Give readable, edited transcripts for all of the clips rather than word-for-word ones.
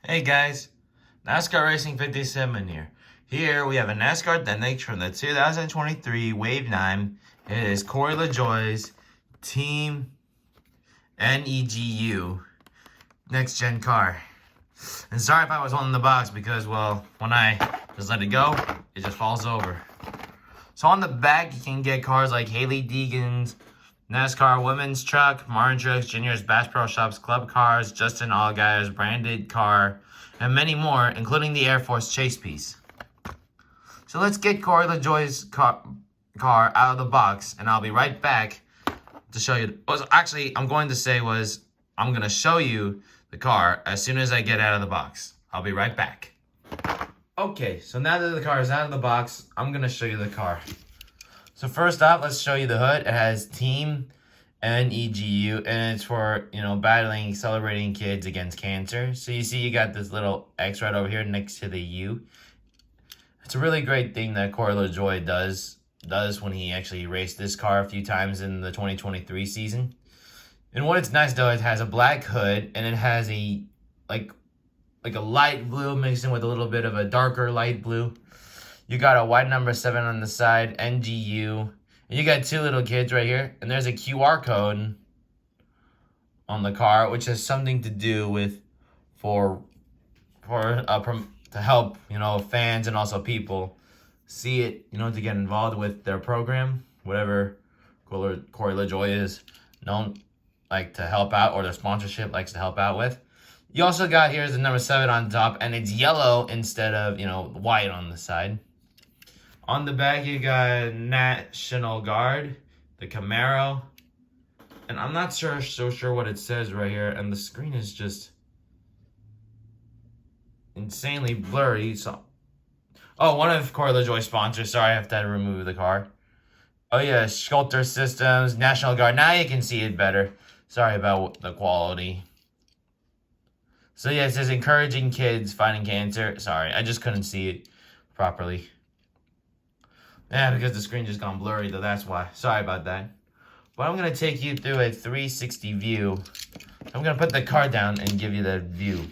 Hey guys, NASCAR Racing 57 here. Here we have a NASCAR Dynamic from the 2023 Wave 9. It is Corey Lajoe's Team Negu next gen car. And sorry if I was holding the box because, well, when I just let it go, it just falls over. So on the back, you can get cars like Haley Deegan's NASCAR Women's Truck, Martin Truex Jr.'s Bass Pro Shops Club Cars, Justin Allgaier's branded car, and many more, including the Air Force Chase piece. So let's get Corey Lajoe's car out of the box, and I'll be right back to show you. I'm going to show you the car as soon as I get out of the box. I'll be right back. Okay, so now that the car is out of the box, I'm going to show you the car. So first off, let's show you the hood. It has Team Negu, and it's for, battling, celebrating kids against cancer. So you see you got this little X right over here next to the U. It's a really great thing that Corey Lajoe does when he actually raced this car a few times in the 2023 season. And what it's nice though, it has a black hood, and it has a like a light blue mixed in with a little bit of a darker light blue. You got a white number 7 on the side, NGU. And you got two little kids right here. And there's a QR code on the car, which has something to do with to help, fans and also people see it, to get involved with their program, whatever Corey Lajoe is known to help out, or their sponsorship likes to help out with. You also got here's the number 7 on top, and it's yellow instead of, white on the side. On the back, you got National Guard, the Camaro, and I'm not so sure what it says right here, and the screen is just insanely blurry. One of Corey Lajoe's sponsors. Sorry, I have to remove the car. Oh yeah, Sculptor Systems, National Guard. Now you can see it better. Sorry about the quality. So yeah, it says encouraging kids fighting cancer. Sorry, I just couldn't see it properly. Yeah, because the screen just gone blurry, though, that's why. Sorry about that. But I'm going to take you through a 360 view. I'm going to put the car down and give you the view.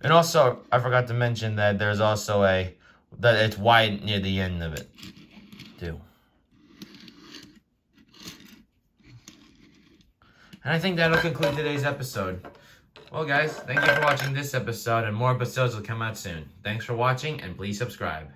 And also, I forgot to mention that there's also that it's white near the end of it, too. And I think that'll conclude today's episode. Well, guys, thank you for watching this episode, and more episodes will come out soon. Thanks for watching, and please subscribe.